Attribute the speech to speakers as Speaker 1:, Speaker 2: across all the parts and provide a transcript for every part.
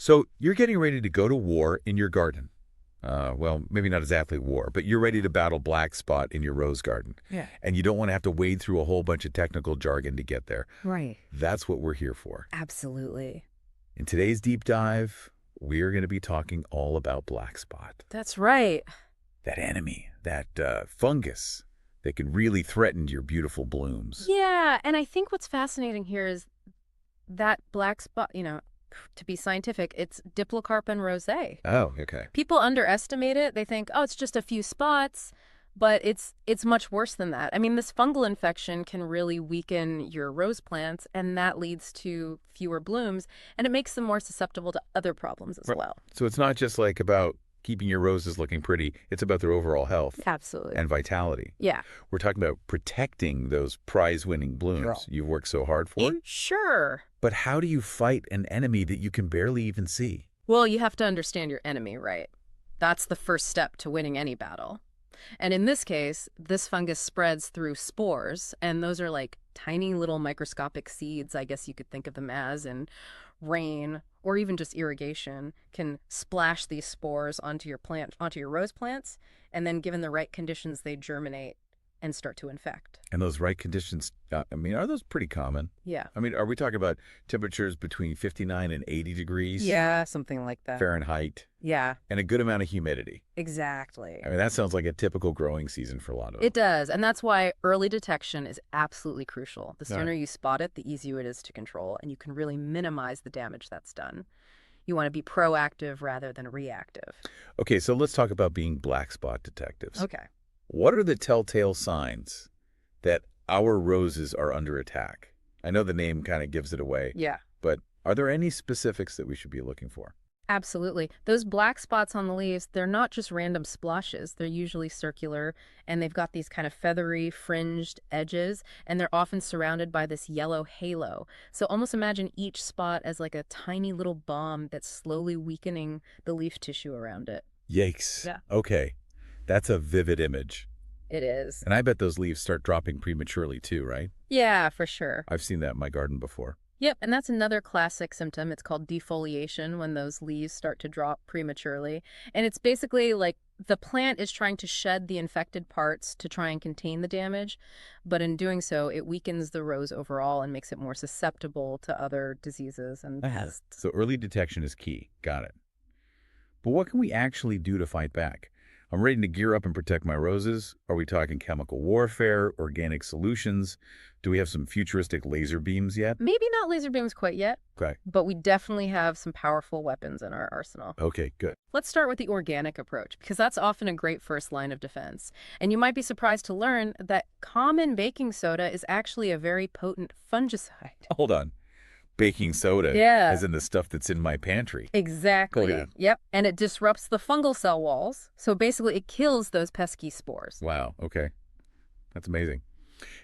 Speaker 1: So you're getting ready to go to war in your garden. Well, maybe not exactly war, but you're ready to battle black spot in your rose garden.
Speaker 2: Yeah.
Speaker 1: And you don't want to have to wade through a whole bunch of technical jargon to get there.
Speaker 2: Right.
Speaker 1: That's what we're here for.
Speaker 2: Absolutely.
Speaker 1: In today's deep dive, we're going to be talking all about black spot.
Speaker 2: That's right.
Speaker 1: That enemy, that fungus that can really threaten your beautiful blooms.
Speaker 2: Yeah, and I think what's fascinating here is that black spot, to be scientific, it's Diplocarpon rosé.
Speaker 1: Oh, okay.
Speaker 2: People underestimate it. They think, oh, it's just a few spots, but it's much worse than that. I mean, this fungal infection can really weaken your rose plants, and that leads to fewer blooms, and it makes them more susceptible to other problems as well.
Speaker 1: So it's not just like about keeping your roses looking pretty. It's about their overall health.
Speaker 2: Absolutely.
Speaker 1: And vitality.
Speaker 2: Yeah.
Speaker 1: We're talking about protecting those prize-winning blooms
Speaker 2: Sure.
Speaker 1: you've worked so hard for.
Speaker 2: Sure.
Speaker 1: But how do you fight an enemy that you can barely even see?
Speaker 2: Well, you have to understand your enemy, right? That's the first step to winning any battle. And in this case, this fungus spreads through spores, and those are like tiny little microscopic seeds, I guess you could think of them as, and rain or even just irrigation can splash these spores onto your rose plants, and then given the right conditions, they germinate and start to infect.
Speaker 1: And those right conditions, are those pretty common?
Speaker 2: Yeah.
Speaker 1: Are we talking about temperatures between 59 and 80 degrees?
Speaker 2: Yeah, something like that.
Speaker 1: Fahrenheit?
Speaker 2: Yeah,
Speaker 1: And a good amount of humidity.
Speaker 2: exactly.
Speaker 1: That sounds like a typical growing season for a lot of them.
Speaker 2: It does, and that's why early detection is absolutely crucial. The
Speaker 1: All
Speaker 2: sooner
Speaker 1: right.
Speaker 2: you spot it, the easier it is to control, and you can really minimize the damage that's done. You want to be proactive rather than reactive.
Speaker 1: Okay, so let's talk about being black spot detectives.
Speaker 2: Okay.
Speaker 1: What are the telltale signs that our roses are under attack? I know the name kind of gives it away,
Speaker 2: Yeah.
Speaker 1: but are there any specifics that we should be looking for?
Speaker 2: Absolutely. Those black spots on the leaves, they're not just random splotches. They're usually circular, and they've got these kind of feathery, fringed edges, and they're often surrounded by this yellow halo. So almost imagine each spot as like a tiny little bomb that's slowly weakening the leaf tissue around it.
Speaker 1: Yikes.
Speaker 2: Yeah.
Speaker 1: Okay, that's a vivid image.
Speaker 2: It is.
Speaker 1: And I bet those leaves start dropping prematurely too, right?
Speaker 2: Yeah, for sure.
Speaker 1: I've seen that in my garden before.
Speaker 2: Yep, and that's another classic symptom. It's called defoliation, when those leaves start to drop prematurely. And it's basically like the plant is trying to shed the infected parts to try and contain the damage, but in doing so, it weakens the rose overall and makes it more susceptible to other diseases and pests.
Speaker 1: So early detection is key. Got it. But what can we actually do to fight back? I'm ready to gear up and protect my roses. Are we talking chemical warfare, organic solutions? Do we have some futuristic laser beams yet?
Speaker 2: Maybe not laser beams quite yet,
Speaker 1: Okay.
Speaker 2: but we definitely have some powerful weapons in our arsenal.
Speaker 1: Okay, good.
Speaker 2: Let's start with the organic approach, because that's often a great first line of defense. And you might be surprised to learn that common baking soda is actually a very potent fungicide.
Speaker 1: Hold on. Baking soda,
Speaker 2: Yeah.
Speaker 1: as in the stuff that's in my pantry.
Speaker 2: Exactly.
Speaker 1: Hold on.
Speaker 2: Yep. And it disrupts the fungal cell walls. So basically, it kills those pesky spores.
Speaker 1: Wow, okay. That's amazing.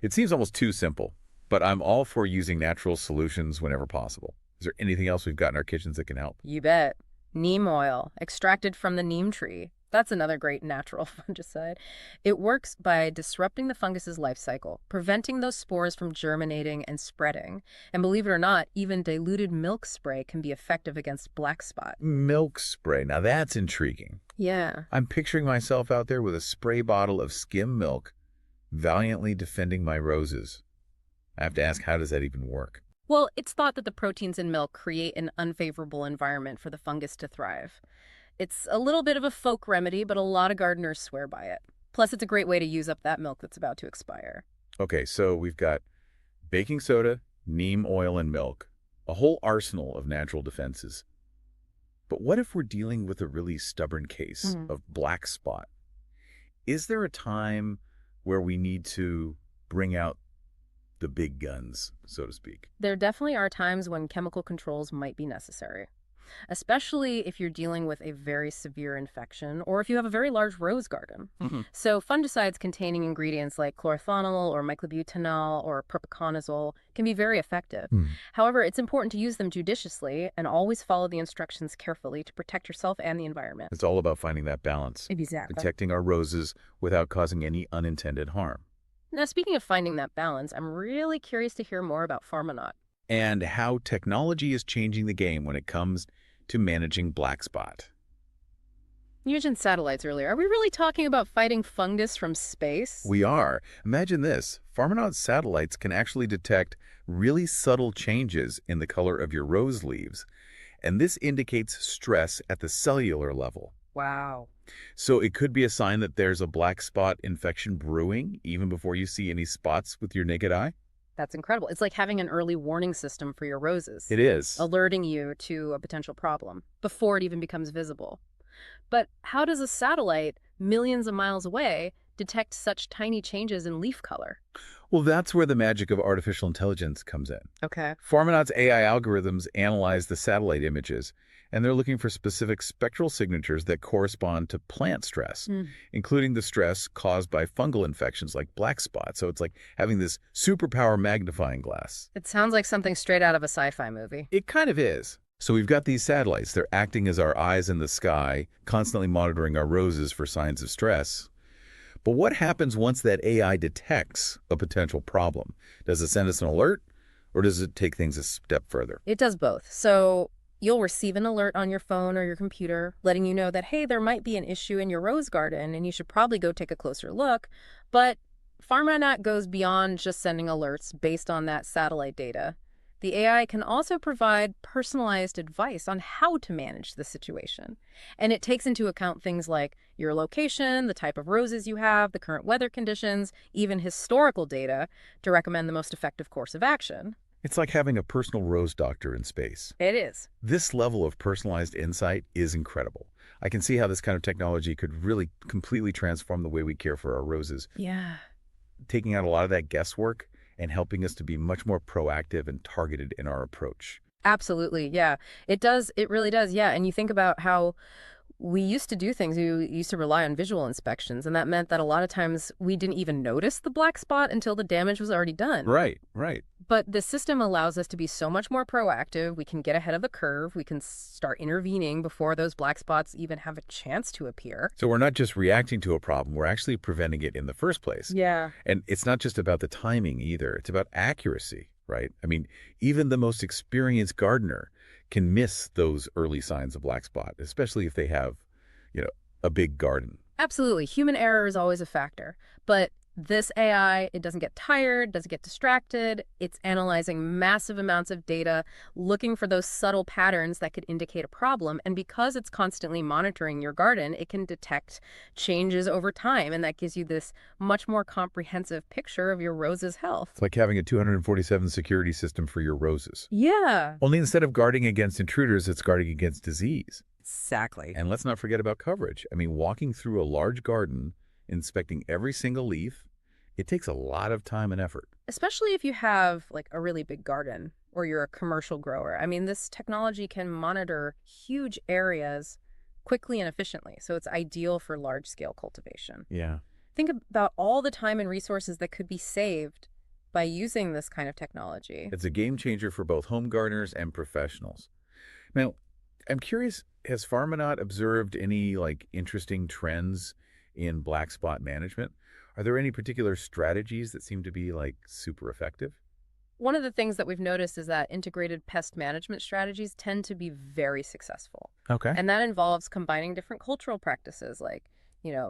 Speaker 1: It seems almost too simple, but I'm all for using natural solutions whenever possible. Is there anything else we've got in our kitchens that can help?
Speaker 2: You bet. Neem oil, extracted from the neem tree. That's another great natural fungicide. It works by disrupting the fungus's life cycle, preventing those spores from germinating and spreading. And believe it or not, even diluted milk spray can be effective against black spot.
Speaker 1: Milk spray. Now that's intriguing.
Speaker 2: Yeah.
Speaker 1: I'm picturing myself out there with a spray bottle of skim milk, valiantly defending my roses. I have to ask, how does that even work?
Speaker 2: Well, it's thought that the proteins in milk create an unfavorable environment for the fungus to thrive. It's a little bit of a folk remedy, but a lot of gardeners swear by it. Plus, it's a great way to use up that milk that's about to expire.
Speaker 1: Okay, so we've got baking soda, neem oil, and milk. A whole arsenal of natural defenses. But what if we're dealing with a really stubborn case of black spot? Is there a time where we need to bring out the big guns, so to speak?
Speaker 2: There definitely are times when chemical controls might be necessary, especially if you're dealing with a very severe infection or if you have a very large rose garden. So fungicides containing ingredients like chlorothalonil or myclobutanol or propiconazole can be very effective. However, it's important to use them judiciously and always follow the instructions carefully to protect yourself and the environment.
Speaker 1: It's all about finding that balance,
Speaker 2: Exactly.
Speaker 1: protecting our roses without causing any unintended harm.
Speaker 2: Now, speaking of finding that balance, I'm really curious to hear more about Pharmanaut.
Speaker 1: And how technology is changing the game when it comes to managing black spot.
Speaker 2: You mentioned satellites earlier. Are we really talking about fighting fungus from space?
Speaker 1: We are. Imagine this. Pharmanaut satellites can actually detect really subtle changes in the color of your rose leaves, and this indicates stress at the cellular level.
Speaker 2: Wow.
Speaker 1: So it could be a sign that there's a black spot infection brewing even before you see any spots with your naked eye?
Speaker 2: That's incredible. It's like having an early warning system for your roses,
Speaker 1: It is.
Speaker 2: alerting you to a potential problem before it even becomes visible. But how does a satellite, millions of miles away, detect such tiny changes in leaf color?
Speaker 1: Well, that's where the magic of artificial intelligence comes in.
Speaker 2: Okay.
Speaker 1: Pharmanaut's AI algorithms analyze the satellite images, and they're looking for specific spectral signatures that correspond to plant stress, including the stress caused by fungal infections like black spot. So it's like having this superpower magnifying glass.
Speaker 2: It sounds like something straight out of a sci-fi movie.
Speaker 1: It kind of is. So we've got these satellites. They're acting as our eyes in the sky, constantly monitoring our roses for signs of stress. But what happens once that AI detects a potential problem? Does it send us an alert, or does it take things a step further?
Speaker 2: It does both. So you'll receive an alert on your phone or your computer letting you know that, hey, there might be an issue in your rose garden and you should probably go take a closer look. But Pharmanaut goes beyond just sending alerts based on that satellite data. The AI can also provide personalized advice on how to manage the situation. And it takes into account things like your location, the type of roses you have, the current weather conditions, even historical data to recommend the most effective course of action.
Speaker 1: It's like having a personal rose doctor in space.
Speaker 2: It is.
Speaker 1: This level of personalized insight is incredible. I can see how this kind of technology could really completely transform the way we care for our roses,
Speaker 2: Yeah.
Speaker 1: taking out a lot of that guesswork and helping us to be much more proactive and targeted in our approach.
Speaker 2: Absolutely. Yeah. It does. It really does. Yeah. And you think about how we used to do things. We used to rely on visual inspections, and that meant that a lot of times we didn't even notice the black spot until the damage was already done.
Speaker 1: Right, right.
Speaker 2: But the system allows us to be so much more proactive. We can get ahead of the curve. We can start intervening before those black spots even have a chance to appear.
Speaker 1: So we're not just reacting to a problem, we're actually preventing it in the first place.
Speaker 2: Yeah.
Speaker 1: And it's not just about the timing either, it's about accuracy, right? I mean, even the most experienced gardener can miss those early signs of black spot, especially if they have, a big garden.
Speaker 2: Absolutely. Human error is always a factor. But this AI, it doesn't get tired, doesn't get distracted. It's analyzing massive amounts of data, looking for those subtle patterns that could indicate a problem. And because it's constantly monitoring your garden, it can detect changes over time. And that gives you this much more comprehensive picture of your rose's health.
Speaker 1: It's like having a 247 security system for your roses.
Speaker 2: Yeah.
Speaker 1: Only instead of guarding against intruders, it's guarding against disease.
Speaker 2: Exactly.
Speaker 1: And let's not forget about coverage. I mean, walking through a large garden, inspecting every single leaf, it takes a lot of time and effort.
Speaker 2: Especially if you have like a really big garden or you're a commercial grower. I mean, this technology can monitor huge areas quickly and efficiently. So it's ideal for large scale cultivation.
Speaker 1: Yeah.
Speaker 2: Think about all the time and resources that could be saved by using this kind of technology.
Speaker 1: It's a game changer for both home gardeners and professionals. Now, I'm curious, has Pharmanaut observed any interesting trends in black spot management? Are there any particular strategies that seem to be super effective?
Speaker 2: One of the things that we've noticed is that integrated pest management strategies tend to be very successful.
Speaker 1: Okay.
Speaker 2: And that involves combining different cultural practices like,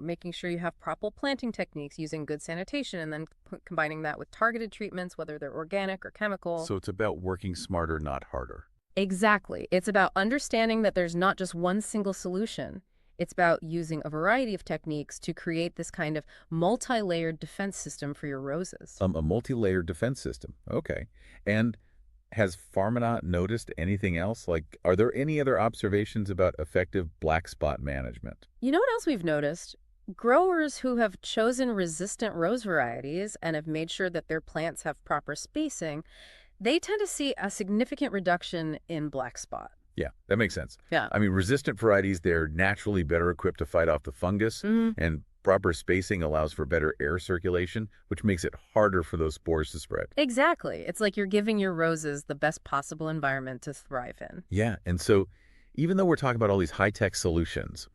Speaker 2: making sure you have proper planting techniques, using good sanitation, and then combining that with targeted treatments, whether they're organic or chemical.
Speaker 1: So it's about working smarter, not harder.
Speaker 2: Exactly. It's about understanding that there's not just one single solution. It's about using a variety of techniques to create this kind of multi-layered defense system for your roses.
Speaker 1: A multi-layered defense system. Okay. And has Pharmanaut noticed anything else? Are there any other observations about effective black spot management?
Speaker 2: You know what else we've noticed? Growers who have chosen resistant rose varieties and have made sure that their plants have proper spacing, they tend to see a significant reduction in black spot.
Speaker 1: Yeah, that makes sense.
Speaker 2: Yeah.
Speaker 1: I mean, resistant varieties, they're naturally better equipped to fight off the fungus, and proper spacing allows for better air circulation, which makes it harder for those spores to spread.
Speaker 2: Exactly. It's like you're giving your roses the best possible environment to thrive in.
Speaker 1: Yeah, and so even though we're talking about all these high-tech solutions,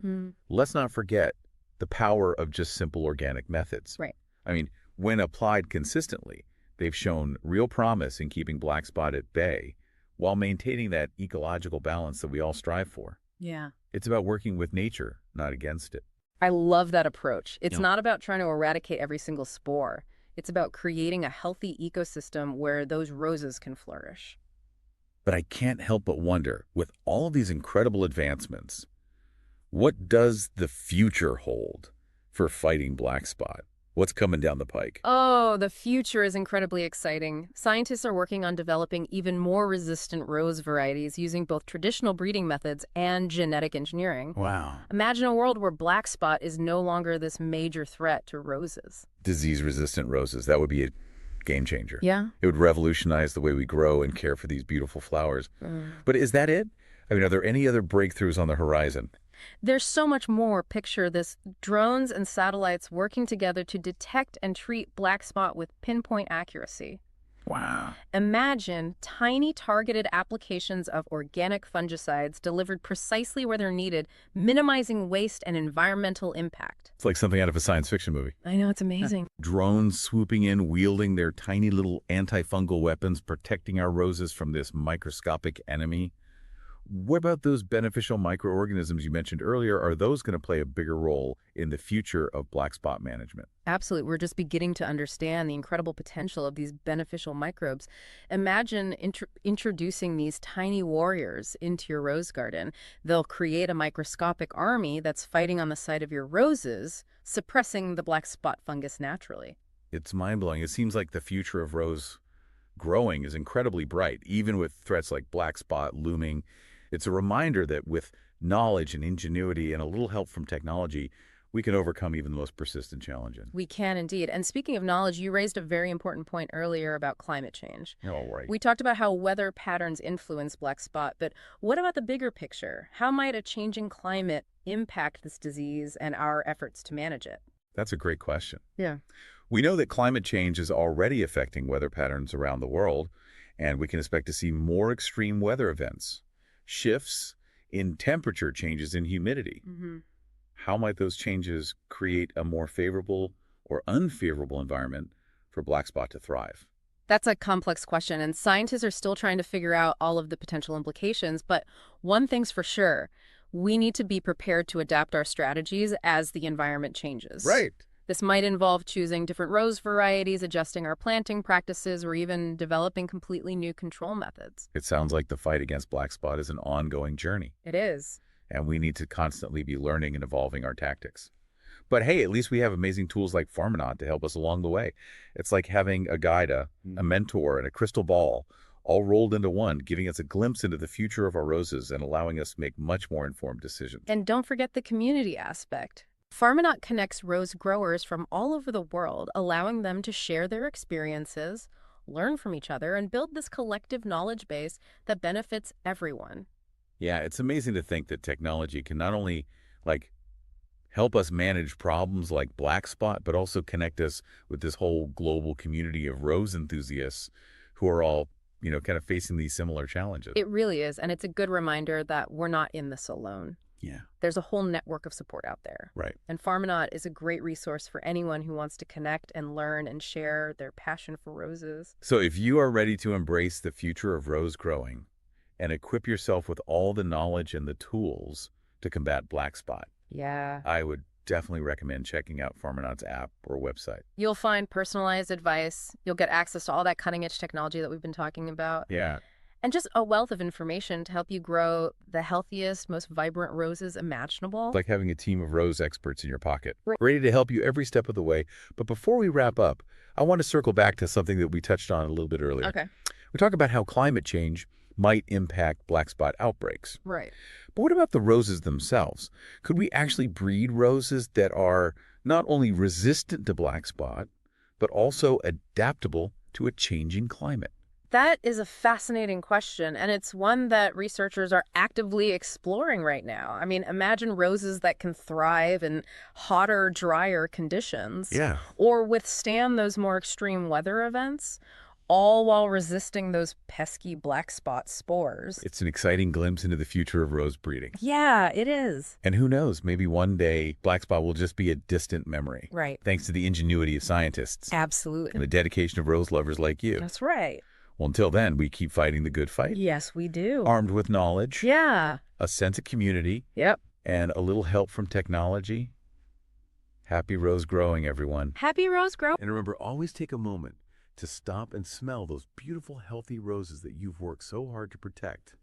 Speaker 1: let's not forget the power of just simple organic methods.
Speaker 2: Right.
Speaker 1: I mean, when applied consistently, they've shown real promise in keeping black spot at bay while maintaining that ecological balance that we all strive for.
Speaker 2: Yeah.
Speaker 1: It's about working with nature, not against it.
Speaker 2: I love that approach. It's
Speaker 1: Yeah.
Speaker 2: not about trying to eradicate every single spore. It's about creating a healthy ecosystem where those roses can flourish.
Speaker 1: But I can't help but wonder, with all of these incredible advancements, what does the future hold for fighting black spot? What's coming down the pike?
Speaker 2: Oh, the future is incredibly exciting. Scientists are working on developing even more resistant rose varieties using both traditional breeding methods and genetic engineering.
Speaker 1: Wow.
Speaker 2: Imagine a world where black spot is no longer this major threat to roses.
Speaker 1: Disease-resistant roses, that would be a game changer.
Speaker 2: Yeah.
Speaker 1: It would revolutionize the way we grow and care for these beautiful flowers. But is that it? I mean, are there any other breakthroughs on the horizon?
Speaker 2: There's so much more. Picture this: drones and satellites working together to detect and treat black spot with pinpoint accuracy.
Speaker 1: Wow.
Speaker 2: Imagine tiny targeted applications of organic fungicides delivered precisely where they're needed, minimizing waste and environmental impact.
Speaker 1: It's like something out of a science fiction movie.
Speaker 2: I know, it's amazing.
Speaker 1: Drones swooping in, wielding their tiny little antifungal weapons, protecting our roses from this microscopic enemy. What about those beneficial microorganisms you mentioned earlier? Are those going to play a bigger role in the future of black spot management?
Speaker 2: Absolutely. We're just beginning to understand the incredible potential of these beneficial microbes. Imagine introducing these tiny warriors into your rose garden. They'll create a microscopic army that's fighting on the side of your roses, suppressing the black spot fungus naturally.
Speaker 1: It's mind-blowing. It seems like the future of rose growing is incredibly bright, even with threats like black spot looming. It's a reminder that with knowledge and ingenuity and a little help from technology, we can overcome even the most persistent challenges.
Speaker 2: We can indeed. And speaking of knowledge, you raised a very important point earlier about climate change.
Speaker 1: Oh, right.
Speaker 2: We talked about how weather patterns influence black spot, but what about the bigger picture? How might a changing climate impact this disease and our efforts to manage it?
Speaker 1: That's a great question.
Speaker 2: Yeah.
Speaker 1: We know that climate change is already affecting weather patterns around the world, and we can expect to see more extreme weather events, shifts in temperature, changes in humidity. How might those changes create a more favorable or unfavorable environment for black spot to thrive?
Speaker 2: That's a complex question, and scientists are still trying to figure out all of the potential implications. But one thing's for sure, we need to be prepared to adapt our strategies as the environment changes.
Speaker 1: Right.
Speaker 2: This might involve choosing different rose varieties, adjusting our planting practices, or even developing completely new control methods.
Speaker 1: It sounds like the fight against black spot is an ongoing journey,
Speaker 2: It is.
Speaker 1: and we need to constantly be learning and evolving our tactics. But hey, at least we have amazing tools like Farminaut to help us along the way. It's like having a guide, a mentor, and a crystal ball all rolled into one, giving us a glimpse into the future of our roses and allowing us to make much more informed decisions.
Speaker 2: And don't forget the community aspect. Farminaut connects rose growers from all over the world, allowing them to share their experiences, learn from each other, and build this collective knowledge base that benefits everyone.
Speaker 1: Yeah, it's amazing to think that technology can not only help us manage problems like black spot, but also connect us with this whole global community of rose enthusiasts who are all, kind of facing these similar challenges.
Speaker 2: It really is, and it's a good reminder that we're not in this alone.
Speaker 1: Yeah.
Speaker 2: There's a whole network of support out there.
Speaker 1: Right.
Speaker 2: And Farminaut is a great resource for anyone who wants to connect and learn and share their passion for roses.
Speaker 1: So if you are ready to embrace the future of rose growing and equip yourself with all the knowledge and the tools to combat black spot,
Speaker 2: Yeah.
Speaker 1: I would definitely recommend checking out Farminaut's app or website.
Speaker 2: You'll find personalized advice. You'll get access to all that cutting-edge technology that we've been talking about.
Speaker 1: Yeah.
Speaker 2: And just a wealth of information to help you grow the healthiest, most vibrant roses imaginable.
Speaker 1: It's like having a team of rose experts in your pocket,
Speaker 2: Right.
Speaker 1: ready to help you every step of the way. But before we wrap up, I want to circle back to something that we touched on a little bit earlier.
Speaker 2: Okay.
Speaker 1: We talk about how climate change might impact black spot outbreaks.
Speaker 2: Right.
Speaker 1: But what about the roses themselves? Could we actually breed roses that are not only resistant to black spot, but also adaptable to a changing climate?
Speaker 2: That is a fascinating question, and it's one that researchers are actively exploring right now. I mean, imagine roses that can thrive in hotter, drier conditions.
Speaker 1: Yeah.
Speaker 2: Or withstand those more extreme weather events, all while resisting those pesky black spot spores.
Speaker 1: It's an exciting glimpse into the future of rose breeding.
Speaker 2: Yeah, it is.
Speaker 1: And who knows, maybe one day black spot will just be a distant memory.
Speaker 2: Right.
Speaker 1: Thanks to the ingenuity of scientists
Speaker 2: Absolutely.
Speaker 1: and the dedication of rose lovers like you.
Speaker 2: That's right.
Speaker 1: Well, until then, we keep fighting the good fight,
Speaker 2: Yes, we do.
Speaker 1: armed with knowledge,
Speaker 2: Yeah.
Speaker 1: a sense of community,
Speaker 2: Yep.
Speaker 1: and a little help from technology. Happy rose growing, everyone.
Speaker 2: Happy rose grow.
Speaker 1: And remember, always take a moment to stop and smell those beautiful, healthy roses that you've worked so hard to protect.